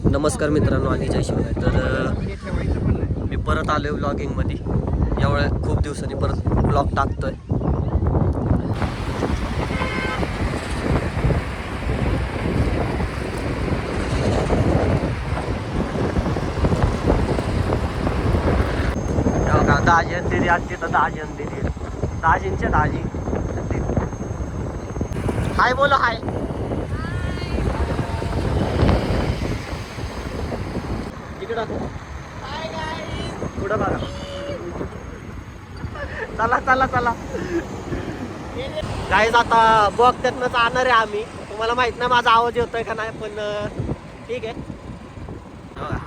नमस्कार मित्रांनो आणि जय शिवराय. तर मी परत आलो व्लॉगिंगमध्ये. यावेळी खूप दिवसांनी परत व्लॉग टाकतोय. दाजी आणि दिदी आज तिथं दाजी आणि दिदी दाजींच्या दाजी हाय बोलो हाय. इकडं पुढं बघा. चला चला चला गाईज आता बघत्यातनं जाणार आहे आम्ही. तुम्हाला माहित नाही माझा आवाज येतोय का नाही, पण ठीक आहे. बघा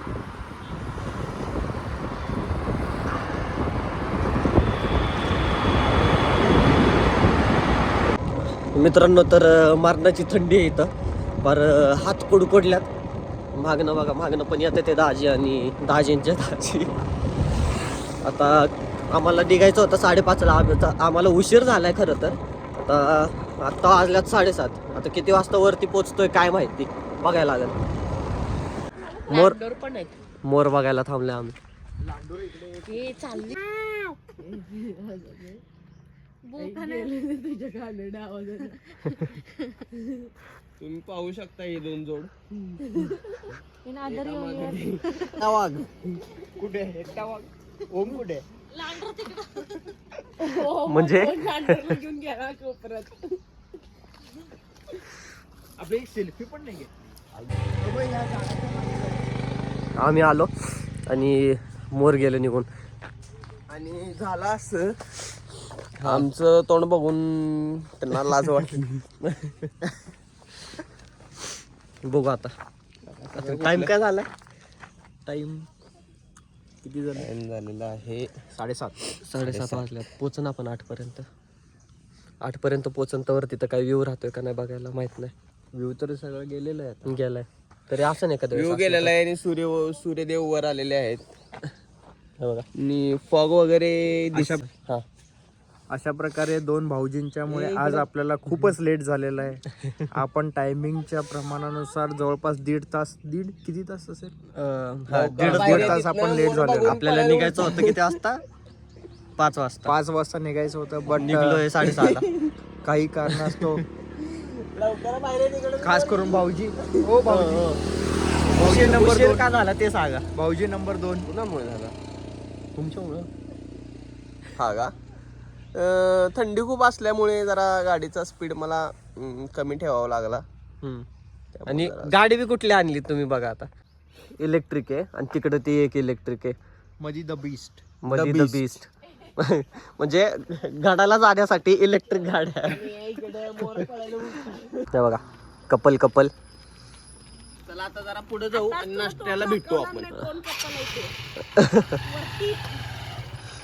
मित्रांनो, तर मरणाची थंडी आहे इथं. बरं हात कुडकुडल्यात. मागणं बघा, मागणं पण येतं ते दाजी आणि दाजींच्या दाजी. आता आम्हाला निघायचं होतं 5:30ला. आम्हाला उशीर झालाय खरं तर. आत्ता वाजल्यात 7:30. आता किती वाजता वरती पोचतोय काय माहिती, बघायला लागेल. मोर बघायला थांबले आम्ही. तुम्ही पाहू शकता हे दोन जोड. वाघ कुठे एकटा वाघ? ओम कुठे? म्हणजे घेऊन गेला कोपऱ्यात. आपली एक सेल्फी पण नाही आम्ही आलो आणि मोर गेले निघून. आणि झाला असं आमचं तोंड बघून त्यांना लाज वाटली. बघू आता टाइम काय झालाय. टाइम किती झाला? टाइम झालेला आहे 7:30 वाजल्यात. पोचन आपण 8पर्यंत पोचन. तर तिथं काय व्ह्यू राहतोय का नाही बघायला माहित नाही. व्ह्यू तर सगळं गेलेलं आहे. गेलाय तरी असं नाही का व्ह्यू गेलेला आहे आणि सूर्यदेव वर आलेले आहेत. बघा आणि फॉग वगैरे हा. अशा प्रकारे दोन भाऊजींच्यामुळे आज आपल्याला खूपच लेट झालेला आहे. आपण टायमिंगच्या प्रमाणानुसार जवळपास दीड किती तास असेल? दीड तास आपण लेट झालेलो. आपल्याला निघायचं होतं किती वाजता? 5 वाजता. 5 वाजता निघायचं होतं, बट निघलोय 6:30ला. काही कारणास्तव खास करून भाऊजी भाऊजी नंबर 2 का झाला ते सांगा. भाऊजी नंबर 2 कुणामुळे झाला? तुमच्यामुळं. हा का? थंडी खूप असल्यामुळे जरा गाडीचा स्पीड मला कमी ठेवावा लागला. आणि गाडी बी कुठली आणली तुम्ही बघा आता. इलेक्ट्रिक आहे आणि तिकडे ती एक इलेक्ट्रिक आहे. मध्ये द बीस्ट. द बीस्ट म्हणजे गाडाला जाण्यासाठी इलेक्ट्रिक गाड्या. ते बघा कपल. चला आता जरा पुढे जाऊ आणि नाश्त्याला भेटू आपण.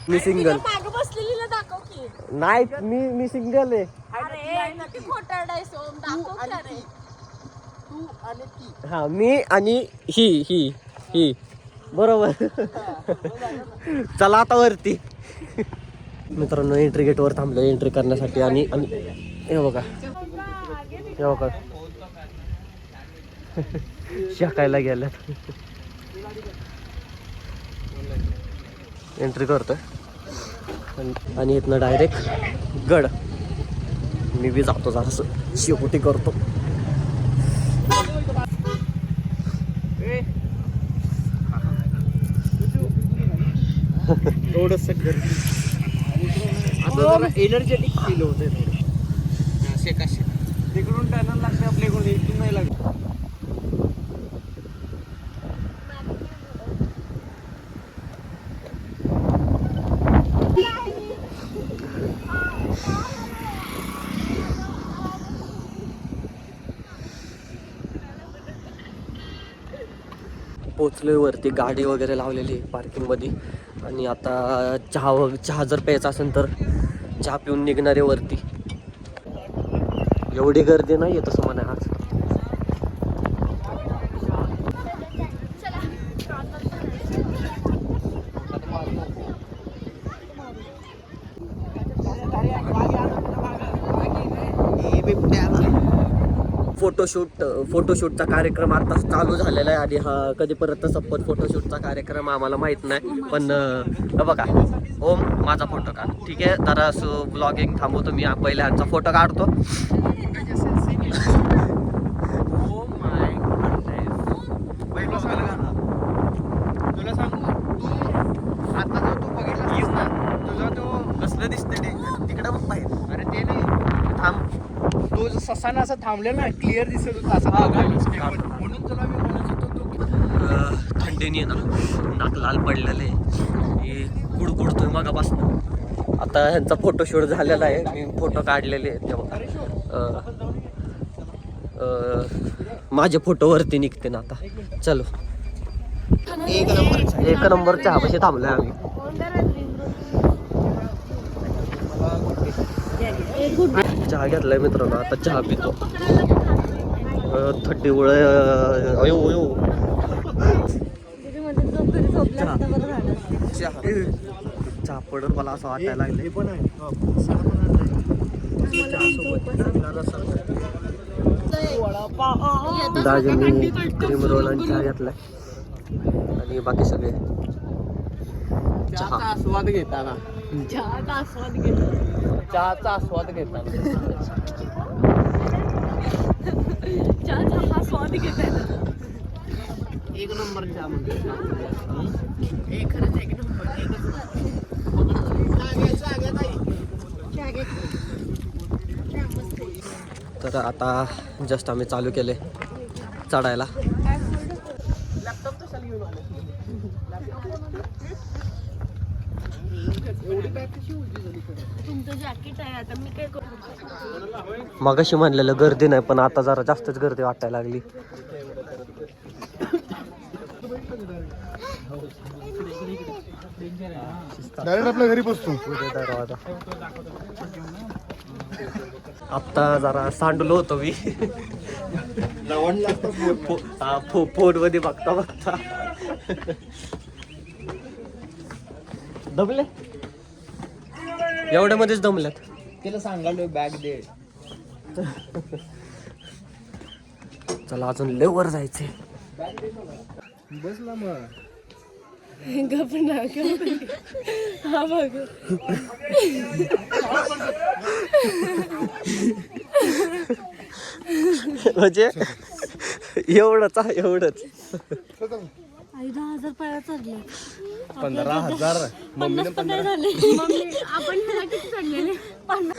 मी सिंगल बसलेलीला दाखव की. नाही. मी सिंगल आहे. अरे किती खोटारडायस ओम, दाखव की. अरे तू आणि ती. हा मी आणि ही बरोबर. चला आता वरती. मित्रांनो एंट्री गेट वर थांबलो एंट्री करण्यासाठी. आणि हे बघा शाकायला गेल्यात. एंट्री करतोय आणि इथनं डायरेक्ट गड. मी बी जातो जरासं शेकोटी करतो. थोडस एनर्जेटिक फील होते. तिकडून टर्न लागते आपल्याकडून, इथून नाही लागत. पोचलोय वरती. गाडी वगैरे लावलेली आहे पार्किंग मध्ये. आणि आता चहा जर प्यायचा असेल तर चहा पिऊन निघणारे वरती. एवढी गर्दी नाही आहे तसं म्हणा आज. फोटोशूटचा कार्यक्रम आता चालू झालेला आहे आणि हा कधी परत संपत फोटोशूटचा कार्यक्रम आम्हाला माहित नाही. पण बघा ओम माझा फोटो काढ. ठीक आहे जरा असं ब्लॉगिंग थांबवतो मी पहिले ह्यांचा फोटो काढतो. तुला सांगू आता जो तू बघितलास ना तुझा तो कसलं दिसतंय ते तिकडे बघ बाहेर. अरे ते नाही थांब तो जो ससाना असं थांबलेला ना क्लिअर दिसत होता असा म्हणून तुला मी म्हणत होतो तो थंडीने ना नाक लाल पडलेले कुडकुडतोय मगापासून. आता ह्यांचा फोटोशूट झालेला आहे. मी फोटो काढलेले आहेत तेव्हा माझे फोटो वरती निघते ना आता. चलो एक नंबर चहा पाशी थांबलोय आम्ही. चहा घेतलाय मित्रांनो आता चहा पितो. थंडी उळ अयो अयो चहा पडत मला असं वाटायला लागले. पण दाजींनी क्रीम रोल आणि चहा घेतलाय आणि बाकी सगळे चहा आस्वाद घेताना चहाचा आस्वाद घेताना चहाचा हा स्वाद घेताय. एक नंबर चहा म्हणतो. तर आता जस्ट आम्ही चालू केले चढायला. तुमचं जॅकेट आहे आता मी काय करू. मगाशी म्हणलेलं गर्दी नाही पण आता जरा जास्तच गर्दी वाटायला लागली. डायरेक्ट आपल्या घरी पोचतो. आता जरा सांडलो होतो मी फोन मध्ये बघता बघता. दमले एवढ्यामध्येच दमल्यात. तिला सांगालोय बॅग दे. चला अजून लेवर जायचंय. बस ना मग हा बघ म्हणजे एवढंच एवढंच. आई 10,000 पाया चढले. 15,000 50 पण नाही झाले. मम्मी आपण ह्याला किती चढलेले? 50.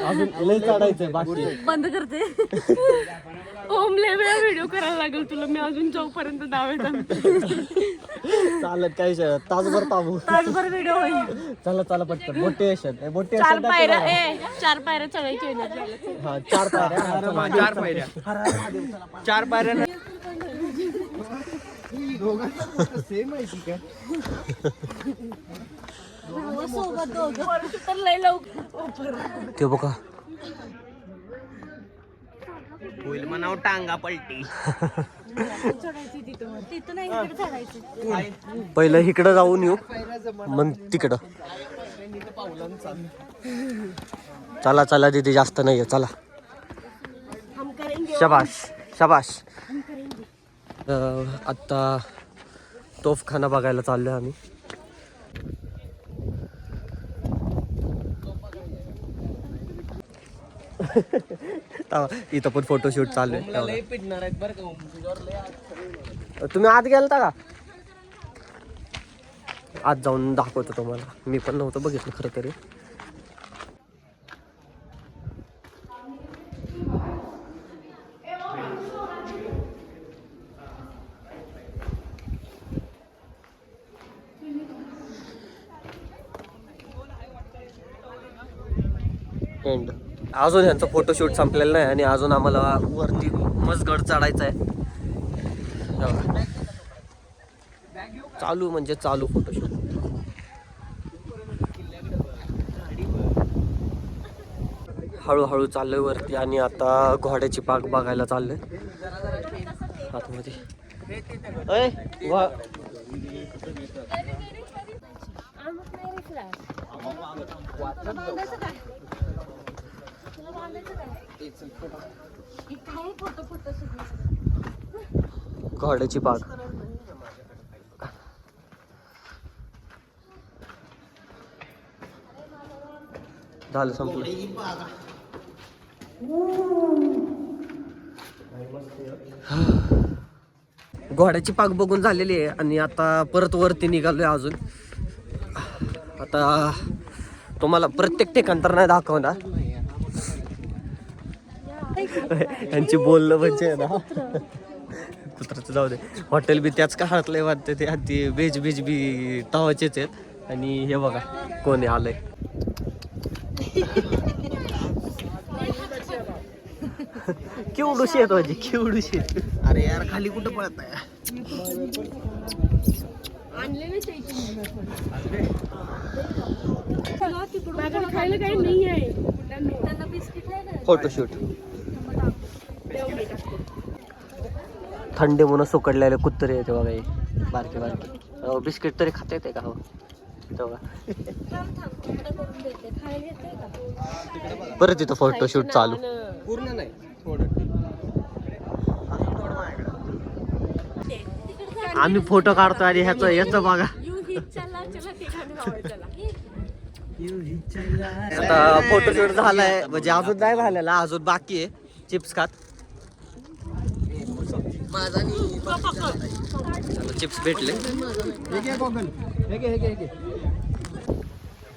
अजून लय चढायचंय बाकी. बंद करते. ओम लय वेळा व्हिडिओ करायला लागेल तुला. मी अजून जाऊपर्यंत दावेत चालत काय तासभर थांबू. तासभर व्हिडिओ होईल. चला चला पटकन. मोटिवेशन 4 पायऱ्या 4 पायऱ्या चढायची आहे. हा 4 पायऱ्या. 4 पायऱ्या सेम आहे की काय. सोबत दोघं तर लय लवकर. ते बघा होईल म्हणाव टांगा पलटी. चढायची तिथं नाही इकडे चढायचं. पहिलं इकडं जाऊन येऊ मग तिकडं. चला चला दीदी जास्त नाहीये. चला शबाश शबाश. आत्ता तोफखाना बघायला चाललोय आम्ही. इथं पण फोटोशूट चालू आहे. तुम्ही आत गेलता का? आत जाऊन दाखवतो तुम्हाला. मी पण नव्हतं बघितलं खरं तरी. एंड अजून ह्यांचं फोटोशूट संपलेलं नाही आणि अजून आम्हाला वरती मजगड चढायचं आहे. चालू म्हणजे चालू फोटोशूट. हळूहळू चाललोय वरती आणि आता घोड्याची पाक बघायला चाललोय आतमध्ये. घोड्याची पाग. झालं संपलं. घोड्याची पाग बघून झालेली आहे आणि आता परत वरती निघालोय अजून. आता तुम्हाला प्रत्येक ठिकाण तर नाही दाखवणार. यांची बोलणं म्हणजे ना कुत्राचं जाऊ दे. हॉटेल बी त्याच काळातले वाटते ते आधी बेज बेज बी तवाचेच आहेत. आणि हे बघा कोणी आलंय. केवढूशी येत माझी केवढूशी. अरे यार खाली कुठं पळत आहे. खायला काही नाही आहे. फोटोशूट. थंडी म्हणून सुकडलेले कुत्रे येते बघा हे बारके बारके. बिस्किट तरी खाता येते का? हो तेव्हा परत इथं फोटोशूट चालू. पूर्ण नाही थोडं. आम्ही फोटो काढतो आणि ह्याचं बघा. आता फोटोशूट झालाय म्हणजे अजून नाही झालेला, अजून बाकी आहे. चिप्स खात चिप्स भेटले.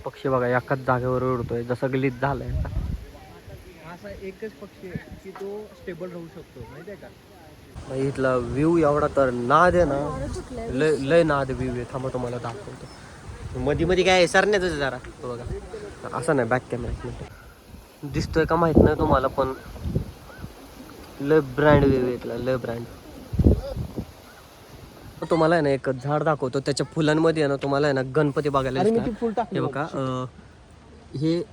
पक्षी बघा एकाच जागेवर उडतोय जसं गलीत झालाय. असा एकच पक्षी आहे की तो स्टेबल राहू शकतो माहिती आहे का. इथला व्ह्यू एवढा तर नाद आहे ना. लय नाद व्ह्यू आहे. थांबा तुम्हाला दाखवतो. मध्ये मध्ये काय सरण्याच जरा बघा. असं नाही बॅक कॅमेरा दिसतोय का माहित नाही तुम्हाला, पण लय ब्रँड व्ह्यू आहे इथला. लय ब्रँड. तुम्हाला आहे ना एक झाड दाखवतो. त्याच्या फुलांमध्ये आहे ना तुम्हाला आहे ना गणपती बघायला दिसणार. हे बघा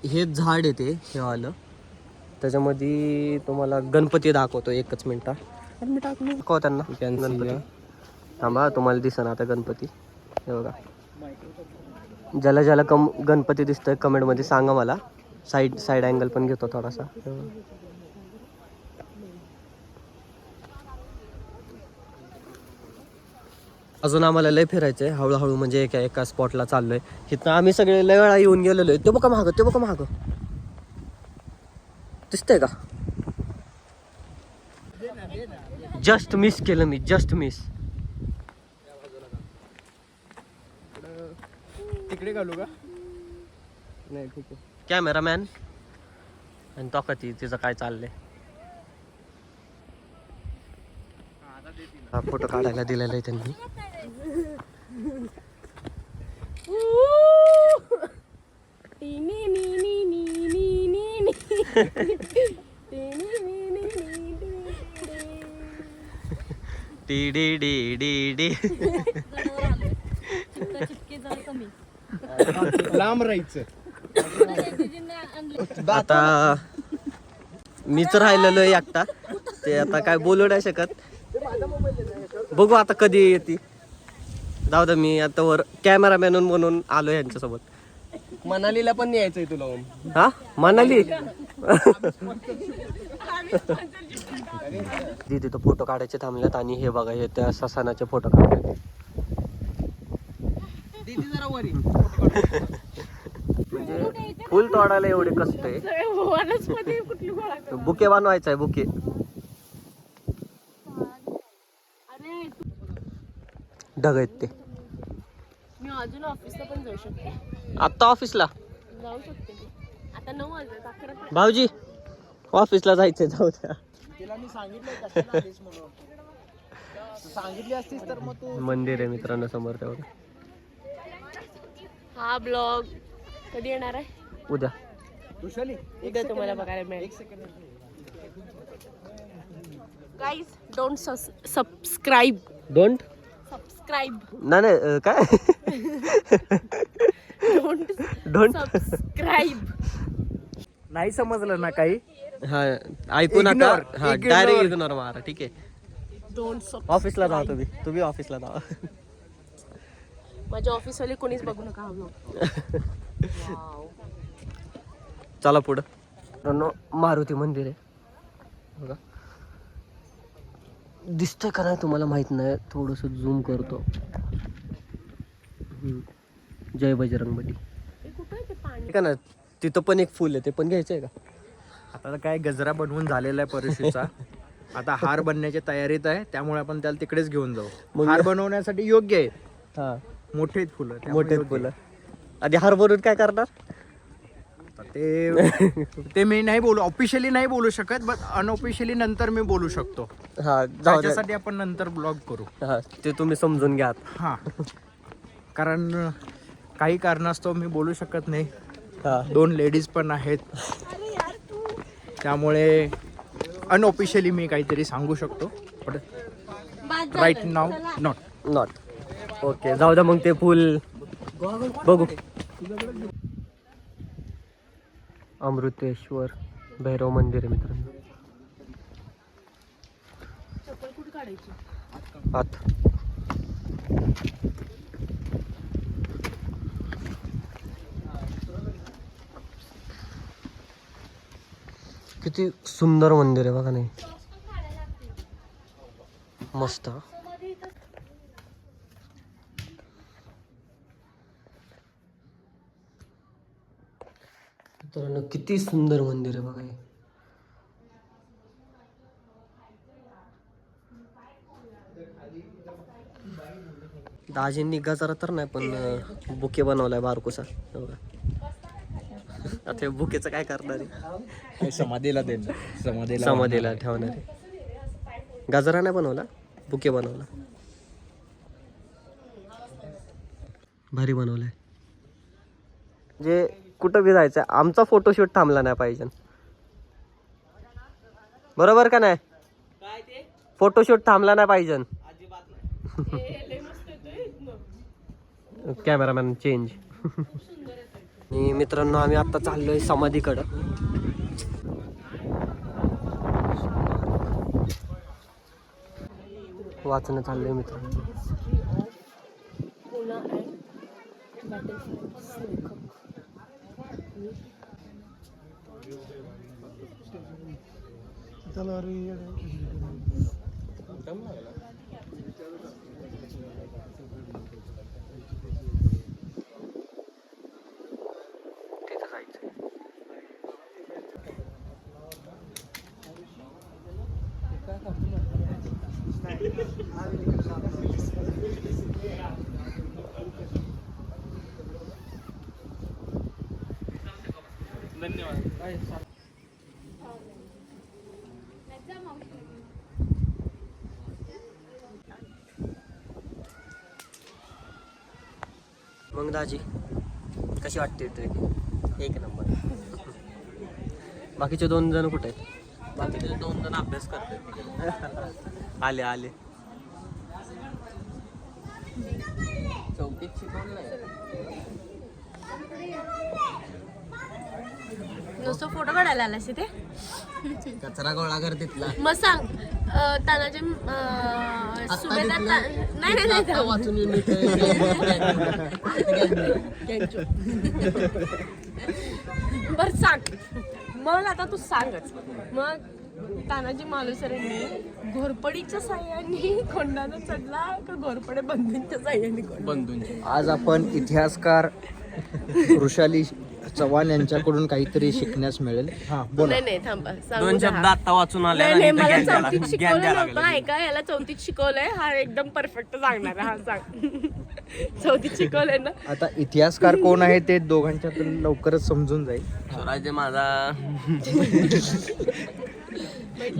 हे झाड आहे ते हे आलं. त्याच्यामध्ये तुम्हाला गणपती दाखवतो. एकच मिनिट दाखव त्यांना गणपती. थांबा तुम्हाला दिसेल आता गणपती. हे बघा. ज्याला ज्याला गणपती दिसतोय कमेंटमध्ये सांगा मला. साईड अँगल पण घेतो थोडासा. अजून आम्हाला लय फिरायचं आहे हळूहळू. म्हणजे एका स्पॉटला चाललोय. इथं आम्ही सगळे लय वेळा येऊन गेलेलो आहे. ते बघा महाग, ते बघा महाग दिसतंय का. जस्ट मिस केलं मी. Just miss. तिकडे घालू का? नाही ठीक आहे. कॅमेरामॅन आणि तो कधी तिचं काय चाललंय. हा फोटो काढायला दिलेला आहे त्यांनी. D D D D D. लांब राहायचं. आता मीच राहिलेलो आहे एकटा. ते आता काय बोलू नाही शकत. बघू आता कधी येते. जाऊ दे. मी आता वर कॅमेरामॅन म्हणून आलो यांच्यासोबत. मनालीला पण न्यायचंय तुला. हा मनाली. तिथं फोटो काढायचे थांबल्यात. आणि हे बघा हे त्या ससानाचे फोटो काढले. म्हणजे फुल तोडायला एवढे कष्ट आहे. बुके बनवायचा आहे बुके. ढग आहेत ते. मी अजून ऑफिसला पण जाऊ शकते. आत्ता ऑफिसला जाऊ शकते मी. आता 9 वाजले. 11 भाऊजी ऑफिसला जायचंय. जाऊ द्या. तिला मी सांगितलंय म्हणून. सांगितली असतीस तर मग तू. मंदिर आहे मित्रांनो समोर तेवढं. हा ब्लॉग कधी येणार आहे? उद्या. उद्या तुम्हाला बघायला मिळेल. Guys don't subscribe. Don't subscribe. नाही काय. Don't subscribe. नाही समजलं ना काही. हा ऐकू नका. हा Ignore. डायरेक्ट इग्नोर मारा. ठीक आहे. डोंट ऑफिसला जावा तुम्ही ऑफिसला जावा. माझ्या ऑफिसवाले कोणीच बघू नका हा ब्लॉग. चला पुढं. मित्रांनो मारुती मंदिर आहे बघा. दिसतंय का नाही तुम्हाला माहित नाही, थोडस झूम करतो. जय बजरंगबली का ना, तिथं पण एक फुल आहे, ते पण घ्यायचंय का? आता काय गजरा बनवून झालेला आहे परशुचा. आता हार बनण्याच्या तयारीत आहे, त्यामुळे आपण त्याला तिकडेच घेऊन जाऊ. मग हार बनवण्यासाठी योग्य आहे, हा मोठे आहेत फुलं, त्यामुळे मोठे योग्य फुलं. आधी हार बनवून काय करणार? ते मी नाही बोलू, ऑफिशियली नाही बोलू शकत, बट अनऑफिशियली नंतर मी बोलू शकतो. हा जाऊ द्या. त्याच्यासाठी आपण नंतर ब्लॉग करू. हा ते तुम्ही समजून घ्या. हा, कारण काही कारणास्तव मी बोलू शकत नाही. हा 2 लेडीज पण आहेत, त्यामुळे अनऑफिशियली मी काहीतरी सांगू शकतो, but right now not. Not. Okay जाऊ द्या मग, ते फुल बघू. अमृतेश्वर भैरव मंदिर आहे मित्रांनो. आत किती सुंदर मंदिर आहे बघा. नाही मस्त. मित्रांनो किती सुंदर मंदिर आहे बघा हे. दाजींनी गजरा तर नाही, पण बुके बनवलाय बारकोसा. आता हे बुकेचं काय करणार आहे? समाधीला देणार, समाधीला ठेवणार आहे. गजरा नाही बनवला, बुके बनवला. भारी बनवलाय. जे कुठं बी जायचं, आमचा फोटोशूट थांबला नाही पाहिजे. बरोबर का नाही? फोटोशूट थांबला नाही पाहिजे. Cameraman change. आणि मित्रांनो आम्ही आता चाललोय समाधीकडं. वाचणं चाललंय मित्रांनो. मग दाजी कशी वाटते ट्रेक? एक नंबर. बाकीचे 2 जण कुठे आहेत? बाकीचे 2 जण अभ्यास करतात. आले आले. चौकीत शिकवलं नुसतं फोटो काढायला आलास इथे? कचरा गोळा कर तिथला. मग सांग तानाजी सुभेदार नाही वाचून बर सांग. मग आता तू सांगच. मग तानाजी मालुसरेंनी घोरपडीच्या साह्याने कोंडानं चढला का घोरपडे बंधूंच्या साह्याने? बंधूंचे. आज आपण इतिहासकार वृषाली चव्हाण यांच्याकडून काहीतरी शिकण्यास मिळेल. हा बोला. नाही नाही थांबा, 2 शब्द आता वाचून आले. नाही मला चौथीत शिकवलं नव्हतं. ऐका, याला चौथीत शिकवलंय. हा एकदम परफेक्ट सांगणार. हा सांग. चौथीत शिकवलंय ना. आता इतिहासकार कोण आहे ते दोघांच्यातून लवकरच समजून जाईल. स्वराज्य माझा.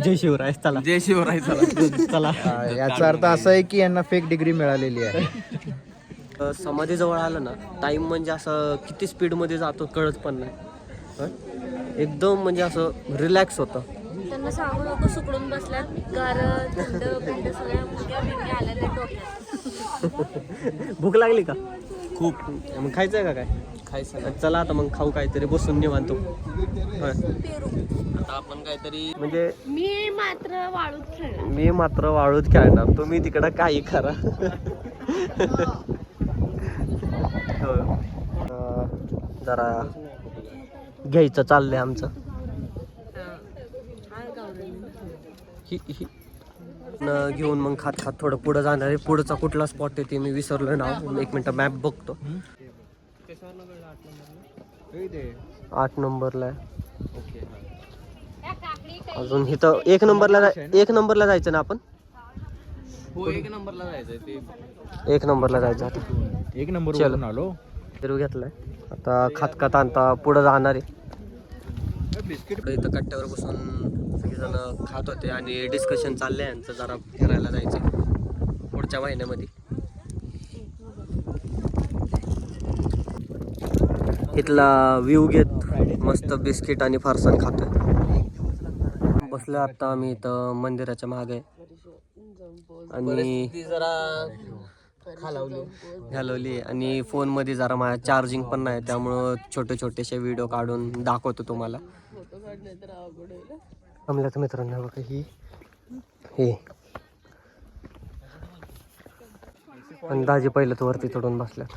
जय शिवराय. चला जय शिवराय. चला. याचा अर्थ असा आहे की यांना फेक डिग्री मिळालेली आहे. समाधीजवळ आलं ना, टाइम म्हणजे असं किती स्पीडमध्ये जातो कळत पण नाही. एकदम म्हणजे असं रिलॅक्स होतं. त्यांना सांगू नको सुकडून बसल्यात. गारं थंड बिंड सगळ्या मुंग्या बिंग्या आलेल्या डोक्यात. भूक लागली का? खूप. मग खायचंय का काय? खायचं. चला आता मग खाऊ काहीतरी, बसून निवांतो. आता आपण काहीतरी म्हणजे मी मात्र वाळूत खेळणार. मी मात्र वाळूत खेळणार, तुम्ही तिकडं काही करा. जरा घ्यायचं चाललंय आमचं. घेऊन मग खात खात थोडं पुढं जाणार आहे. पुढचा कुठला स्पॉट आहे ते मी विसरलो नाव. एक मिनिट मॅप बघतो. 8 नंबरला आहे. अजून इथं 1 नंबरला जायचं ना आपण. हो 1 नंबरला जायचंय ते. 1 नंबरला जायचं आता. 1 नंबर चलो. आलो. फिरू घेतलाय आता. खात खात आणता पुढं जाणार आहे. इथं कट्ट्यावर बसून सगळेजण खात होते आणि डिस्कशन चाललंय यांचं. जरा फिरायला जायचं पुढच्या महिन्यामध्ये. इथला व्ह्यू घेत मस्त बिस्किट आणि फरसाण खातोय. बसलो आता आम्ही इथं मंदिराच्या मागे आणि घालवली आणि फोन मध्ये जरा माझ्या चार्जिंग पण नाही, त्यामुळं छोटे छोटेसे व्हिडिओ काढून दाखवतो तुम्हाला. आमल्यात मित्रांनो बघा हे अंदाजे पहिलं तर वरती चढून बसल्यात.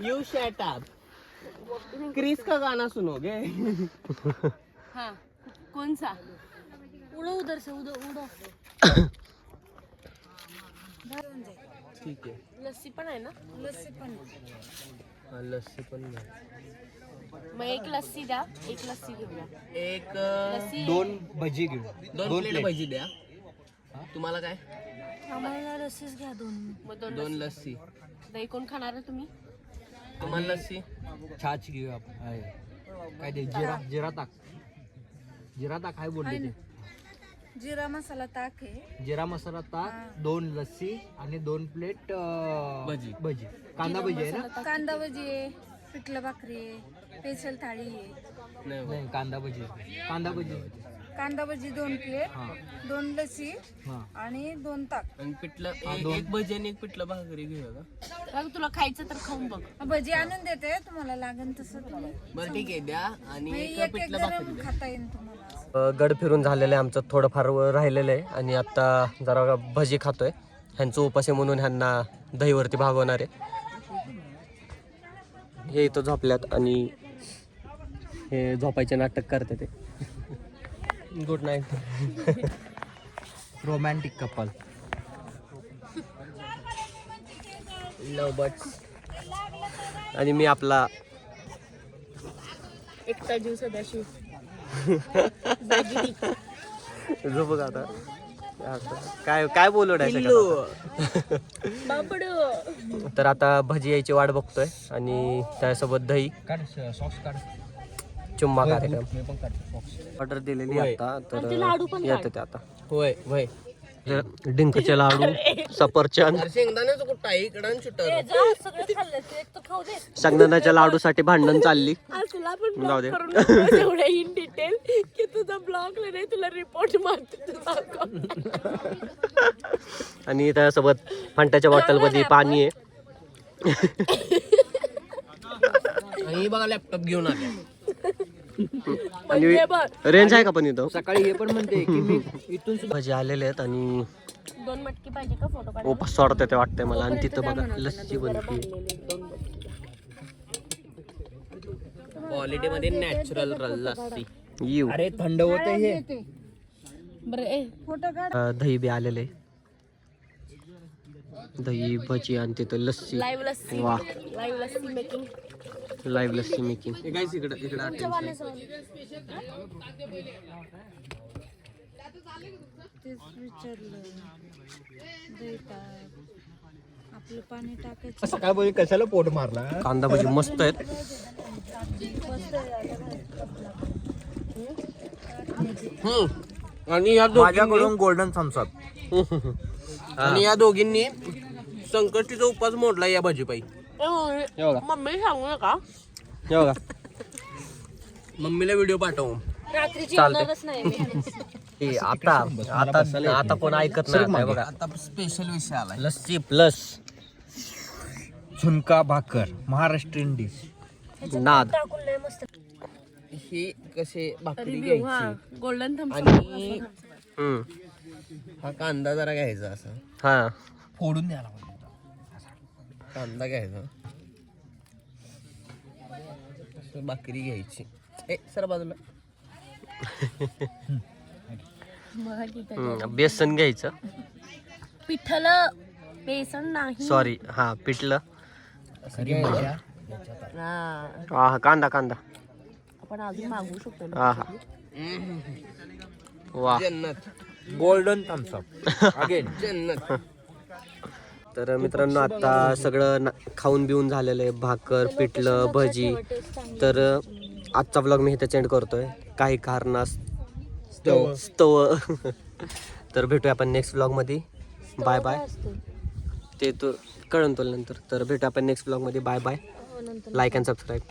You shut up. क्रिस का गाना सुनोगे? हाँ कौन सा? उड़ो उधर से उड़ो उड़ो. ठीक आहे. लस्सी पण आहे ना? लस्सी पण. हा, लस्सी पण घ्या. मग एक लस्सी द्या, एक लस्सी घेऊया. एक लस्सी 2 भजी घेऊ. 2 प्लेट भजी द्या. तुम्हाला काय? आम्हाला लस्सीच घ्या 2. मग 2 लस्सी. दही कोण खाणार आहे तुम्ही? तुम्हाला लस्सी. छाछ घेऊ आपण. काय ते जिरा ताक आहे बोलले ते. जिरा मसाला ताक आहे. जिरा मसाला ताक, 2 लस्सी आणि 2 प्लेट भजी. कांदा भजी आहे ना? कांदा भजी आहे, पिठलं भाकरी आहे, स्पेशल थाळी आहे. नाही कांदा भजी. कांदा भजी 2 प्लेट, 2 लस्सी हा. आणि 2 ताक. आणि पिठलं एक भजी आणि एक पिठलं भाकरी घेऊया का? अगं तुला खायचं तर खाऊन बघ. भजी आणून देते तुम्हाला लागेल तसं तुम्ही. बरं ठीक आहे द्या. आणि एक एक एक पिठलं गरम भाकरी द्या. खाता येईल तुम्हाला. गड फिरून झालेलं आहे आमचं. थोडंफार राहिलेलं आहे आणि आता जरा भजी खातोय. ह्यांचं उपास आहे म्हणून ह्यांना दहीवरती भागवणार आहे. हे इथं झोपल्यात आणि हे झोपायचे नाटक करते ते. Good night. Romantic couple. Love birds. आणि मी आपला एकटा जीव सदाशिव. झोप का आता. काय काय बोलू बापडो. तर आता भजी यायची वाट बघतोय आणि त्यासोबत दही. सॉक्स काढ. चुम्मा कार्यक्रम ऑर्डर दिलेली आता. तर येतं ते आता. होय होय. डिंकचे लाडू, सफरचंद. शेंगदाण्याचं कुठं आहे इकडं सुट. सगळं खाल्लं ते एक तर खाऊ दे. शेंगदाण्याच्या लाडूसाठी भांडण चालली. असला पण जाऊ दे. एवढं इन डिटेल की तुझा ब्लॉग नाही तुला रिपोर्ट मारतो. आणि त्यासोबत फंटाच्या बॉटल मध्ये पाणी आहे. आणि बघा लॅपटॉप घेऊन आले. आणि रेंज आहे का पण इथं. सकाळी हे पण म्हणते की मी इथून भजी आलेले आहेत आणि 2 मटकी पाहिजे का फोटो काढायला? उपास सोडते ते वाटतंय मला. आणि तिथं बघा लस्सी बनते. क्वालिटी मध्ये नॅचरल लस्सी. येऊ. अरे थंड होते हे. बरं दही बी आलेले. दही भजी आणि तिथं लस्सी. लाईव्ह लस्सी. वा. Live lassi making. Live lassi making. हे काय इकडं इकडं तेच विचारलं. दही ताक, आपलं पाणी टाकायचं. सकाळ बोली कशाला पोट मारला. कांदा भजी मस्त आहेत. आणि या माझ्याकडून गोल्डन थम्सअप. आणि या दोघींनी संकष्टीचा उपवास मोडला या भाजीपायी. मम्मी सांगू नका. हे बघा मम्मीला व्हिडिओ पाठव. रात्रीची चालतंय. येणारच नाही मी. हे आता कोण ऐकत नाही. आता हे बघा आता स्पेशल विषय आलाय. Lassi plus zunka bhakar Maharashtrian dish. नाद. टाकून लय मस्त. हे कसे भाकरी रिव्ह्यू हा घ्यायची गोल्डन थम्स आणि हम्म. हा कांदा जरा घ्यायचा असा. हा फोडून द्यायला पाहिजे. कांदा घ्यायचा, भाकरी घ्यायची. सर बाजूला बेसन घ्यायचं. पिठलं बेसन नाही. सॉरी, हा पिठलं. हा, हा कांदा कांदा. आपण अजून मागवू शकतो ना. हा हा. वा. जन्नत गोल्डन थम्सअप अगेन. जन्नत. तर मित्रांनो आता सगळं खाऊन बिऊन झालेलं आहे. भाकर, पिठलं, भजी. तर आजचा व्लॉग मी इथे एंड करतोय काही कारणास्तव. तर भेटूया आपण नेक्स्ट व्लॉगमध्ये. Bye bye. ते तो कळण तुला नंतर. तर भेटूया आपण नेक्स्ट व्लॉगमध्ये. Bye bye. Like and subscribe.